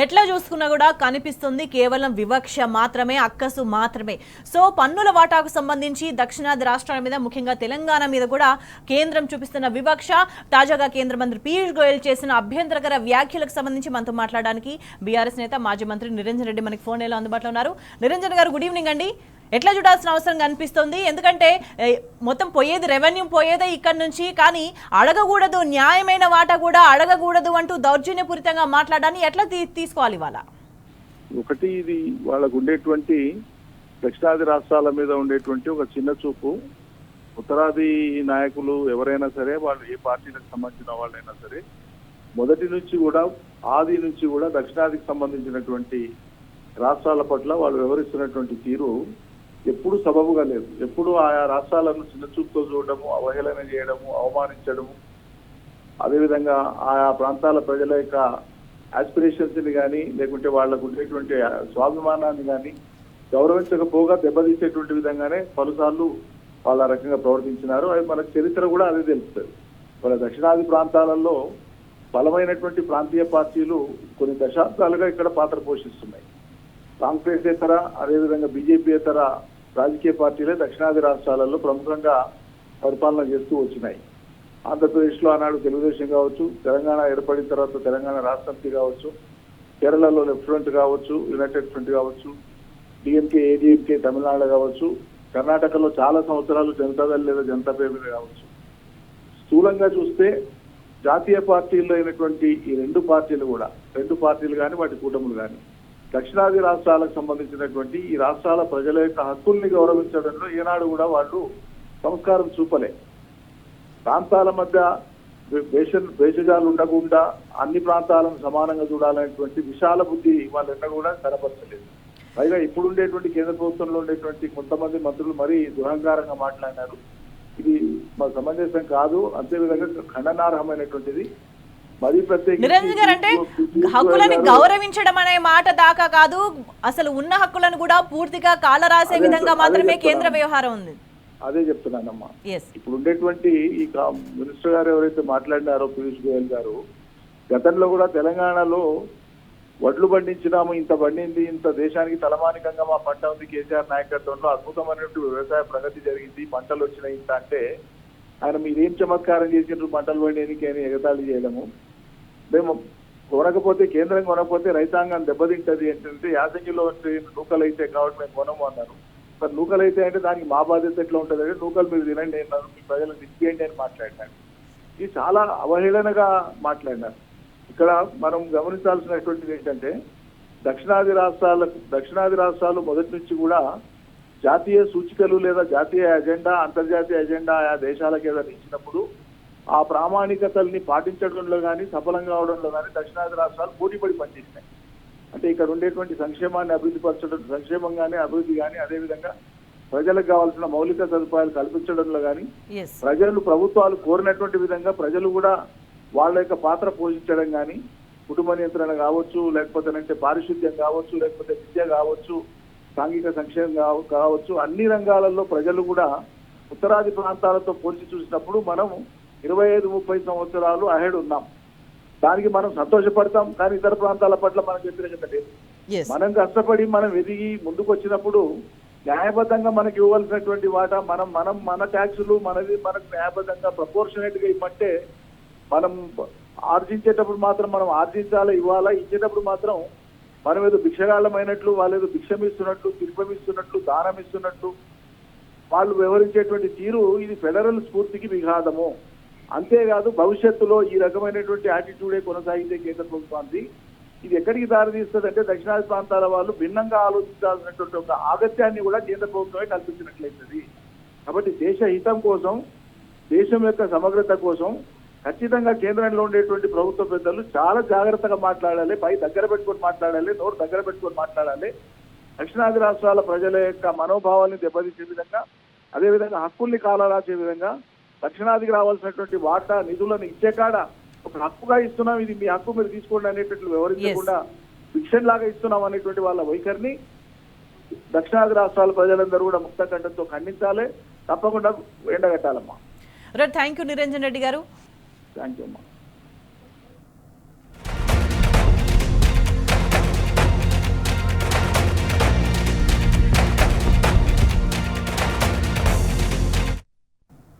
ఎట్లా చూసుకున్నా కూడా కనిపిస్తుంది కేవలం వివక్ష మాత్రమే, అక్కసు మాత్రమే. సో పన్నుల వాటాకు సంబంధించి దక్షిణాది రాష్ట్రాల మీద, ముఖ్యంగా తెలంగాణ మీద కూడా కేంద్రం చూపిస్తున్న వివక్ష, తాజాగా కేంద్ర మంత్రి పీయూష్ గోయల్ చేసిన అభ్యంతరకర వ్యాఖ్యలకు సంబంధించి మనతో మాట్లాడడానికి బీఆర్ఎస్ నేత మాజీ మంత్రి నిరంజన్ రెడ్డి మనకి ఫోన్ లో అందుబాటులో ఉన్నారు. నిరంజన్ గారు, గుడ్ ఈవినింగ్ అండి. ఎట్లా చూడాల్సిన అవసరం కనిపిస్తుంది? ఎందుకంటే మొత్తం పోయేది రెవెన్యూ పోయేదే ఇక్కడ నుంచి, కానీ అడగకూడదు, న్యాయమైన వాటా కూడా అడగకూడదు అంటూ దౌర్జన్యపూరితంగా మాట్లాడాలని ఎట్లా తీసుకోవాలి? వాళ్ళ ఒకటి, ఇది వాళ్ళకు ఉండేటువంటి దక్షిణాది రాష్ట్రాల మీద ఉండేటువంటి ఒక చిన్న చూపు. ఉత్తరాది నాయకులు ఎవరైనా సరే, వాళ్ళు ఏ పార్టీలకు సంబంధించిన వాళ్ళైనా సరే, మొదటి నుంచి కూడా, ఆది నుంచి కూడా దక్షిణాదికి సంబంధించినటువంటి రాష్ట్రాల పట్ల వాళ్ళు వ్యవహరిస్తున్నటువంటి తీరు ఎప్పుడు సబబుగా లేదు. ఎప్పుడు ఆయా రాష్ట్రాలను చిన్న చూపుతో చూడడము, అవహేళన చేయడము, అవమానించడము, అదేవిధంగా ఆయా ప్రాంతాల ప్రజల యొక్క ఆస్పిరేషన్స్ ని కానీ, లేకుంటే వాళ్లకు ఉండేటువంటి స్వాభిమానాన్ని కానీ గౌరవించకపోగా దెబ్బతీసేటువంటి విధంగానే పలుసార్లు వాళ్ళ రకంగా ప్రవర్తించినారు. అది మన చరిత్ర కూడా అదే తెలుస్తుంది. వాళ్ళ దక్షిణాది ప్రాంతాలలో బలమైనటువంటి ప్రాంతీయ పార్టీలు కొన్ని దశాబ్దాలుగా ఇక్కడ పాత్ర పోషిస్తున్నాయి. కాంగ్రెసేతర, అదేవిధంగా బీజేపీయేతర రాజకీయ పార్టీలే దక్షిణాది రాష్ట్రాలలో ప్రముఖంగా పరిపాలన చేస్తూ వచ్చినాయి. ఆంధ్రప్రదేశ్లో ఆనాడు తెలుగుదేశం కావచ్చు, తెలంగాణ ఏర్పడిన తర్వాత తెలంగాణ రాష్ట్రపతి కావచ్చు, కేరళలో లెఫ్ట్ ఫ్రంట్ కావచ్చు, యునైటెడ్ ఫ్రంట్ కావచ్చు, డిఎంకే, ఏడీఎంకే తమిళనాడు కావచ్చు, కర్ణాటకలో చాలా సంవత్సరాలు జనతాదళ్ లేదా జనతా పార్టీ కావచ్చు. స్థూలంగా చూస్తే జాతీయ పార్టీల్లో అయినటువంటి ఈ రెండు పార్టీలు కానీ వాటి కూటములు కానీ దక్షిణాది రాష్ట్రాలకు సంబంధించినటువంటి ఈ రాష్ట్రాల ప్రజల యొక్క హక్కుల్ని గౌరవించడంలో ఏనాడు కూడా వాళ్ళు సంస్కారం చూపలే. ప్రాంతాల మధ్య భేషజాలు ఉండకుండా అన్ని ప్రాంతాలను సమానంగా చూడాలనేటువంటి విశాల బుద్ధి వాళ్ళు ఎన్న కూడా కనపరచలేదు. పైగా ఇప్పుడు ఉండేటువంటి కేంద్ర ప్రభుత్వంలో ఉండేటువంటి కొంతమంది మంత్రులు మరీ దురహంకారంగా మాట్లాడినారు. ఇది మా సమంజసం కాదు, అంతేవిధంగా ఖండనార్హమైనటువంటిది. నిరంజన్ గారు, అంటే హక్కులని గౌరవించడం అనే మాట దాకా కాదు, అసలు ఉన్న హక్కులను కూడా పూర్తిగా కాలరాసే విధంగా మాత్రమే కేంద్ర వ్యవహారం ఉంది. అదే చెప్తున్నానమ్మా. ఇప్పుడు ఉండేటువంటి ఈ మినిస్టర్ గారు ఎవరైతే మాట్లాడినారో పీయూష్ గోయల్ గారు, గతంలో కూడా తెలంగాణలో వడ్లు పండించినాము, ఇంత పండింది, ఇంత దేశానికి తలమానికంగా మా పంట ఉంది, కేసీఆర్ నాయకత్వంలో అద్భుతమైనటువంటి వ్యవసాయ ప్రగతి జరిగింది, పంటలు వచ్చినాయి ఇంత అంటే, ఆయన మీరేం చమత్కారం చేసినారు పంటలు పండేనికి అని ఎగతాళి చేయడము. మేము కొనకపోతే, కేంద్రం కొనకపోతే రైతాంగం దెబ్బతింటది ఏంటంటే, యాసంగిలో నూకలైతే కాబట్టి మేము కొనము అన్నారు. మరి నూకలైతే అంటే దానికి మా బాధ్యత ఎట్లా ఉంటుంది అంటే, నూకలు మీరు తినండి అన్నారు, మీ ప్రజలకు తిప్పేయండి అని మాట్లాడినారు. ఇది చాలా అవహేళనగా మాట్లాడినారు. ఇక్కడ మనం గమనించాల్సినటువంటిది ఏంటంటే, దక్షిణాది రాష్ట్రాలు మొదటి నుంచి కూడా జాతీయ సూచికలు లేదా జాతీయ ఎజెండా, అంతర్జాతీయ ఎజెండా ఆయా దేశాలకు ఏదైనా ఇచ్చినప్పుడు ఆ ప్రామాణికతల్ని పాటించడంలో కానీ, సఫలం కావడంలో కానీ దక్షిణాది రాష్ట్రాలు పోటీపడి పనిచేసినాయి. అంటే ఇక్కడ ఉండేటువంటి సంక్షేమాన్ని అభివృద్ధి పరచడం, సంక్షేమం కానీ అభివృద్ధి కానీ, అదేవిధంగా ప్రజలకు కావాల్సిన మౌలిక సదుపాయాలు కల్పించడంలో కానీ, ప్రభుత్వాలు కోరినటువంటి విధంగా ప్రజలు కూడా వాళ్ళ యొక్క పాత్ర పోషించడం కానీ, కుటుంబ నియంత్రణ కావచ్చు, లేకపోతే పారిశుద్ధ్యం కావచ్చు, లేకపోతే విద్య కావచ్చు, సాంఘిక సంక్షేమం కావచ్చు, అన్ని రంగాలలో ప్రజలు కూడా ఉత్తరాది ప్రాంతాలతో పోల్చి చూసినప్పుడు మనం 25-30 సంవత్సరాలు అహెడ్ ఉన్నాం. దానికి మనం సంతోషపడతాం, కానీ ఇతర ప్రాంతాల పట్ల మనకు వ్యతిరేకత లేదు. మనం కష్టపడి మనం ఎదిగి ముందుకు వచ్చినప్పుడు న్యాయబద్ధంగా మనకి ఇవ్వాల్సినటువంటి వాటా మన ట్యాక్సులు మనకు న్యాయబద్ధంగా ప్రపోర్షనేట్ గా ఇవ్వమంటే, మనం ఆర్జించేటప్పుడు మాత్రం మనం ఆర్జించాలా, ఇవ్వాలా, ఇచ్చేటప్పుడు మాత్రం మనం ఏదో భిక్షగాళ్ళమైనట్లు, వాళ్ళు ఏదో భిక్షమిస్తున్నట్లు, తిరుపమిస్తున్నట్లు, దానం ఇస్తున్నట్లు వాళ్ళు వ్యవహరించేటువంటి తీరు ఇది ఫెడరల్ స్ఫూర్తికి విఘాతము. అంతేకాదు భవిష్యత్తులో ఈ రకమైనటువంటి యాటిట్యూడే కొనసాగితే కేంద్ర ప్రభుత్వానికి ఇది ఎక్కడికి దారితీస్తుంది అంటే, దక్షిణాది ప్రాంతాల వాళ్ళు భిన్నంగా ఆలోచించాల్సినటువంటి ఒక ఆగత్యాన్ని కూడా కేంద్ర ప్రభుత్వమే కల్పించినట్లయితుంది. కాబట్టి దేశ హితం కోసం, దేశం యొక్క సమగ్రత కోసం ఖచ్చితంగా కేంద్రంలో ఉండేటువంటి ప్రభుత్వ పెద్దలు చాలా జాగ్రత్తగా మాట్లాడాలి, పై దగ్గర పెట్టుకొని మాట్లాడాలి, నోరు దగ్గర పెట్టుకొని మాట్లాడాలి. దక్షిణాది రాష్ట్రాల ప్రజల యొక్క మనోభావాల్ని దెబ్బతీసే విధంగా, అదేవిధంగా హక్కుల్ని కాలరాసే విధంగా, దక్షిణాదికి రావాల్సినటువంటి వాటా నిధులను ఇచ్చే కాడ ఒక హక్కుగా ఇస్తున్నాం, ఇది మీ హక్కు మీరు తీసుకోండి అనేటట్లు వ్యవహరించకుండా ఫిక్షన్ లాగా ఇస్తున్నాం అనేటువంటి వాళ్ళ వైఖరిని దక్షిణాది రాష్ట్రాల ప్రజలందరూ కూడా ముక్త కంఠంతో ఖండించాలి, తప్పకుండా ఎండగట్టాలమ్మా. థ్యాంక్ యూ నిరంజన్ రెడ్డి గారు. థ్యాంక్ యూ అమ్మా.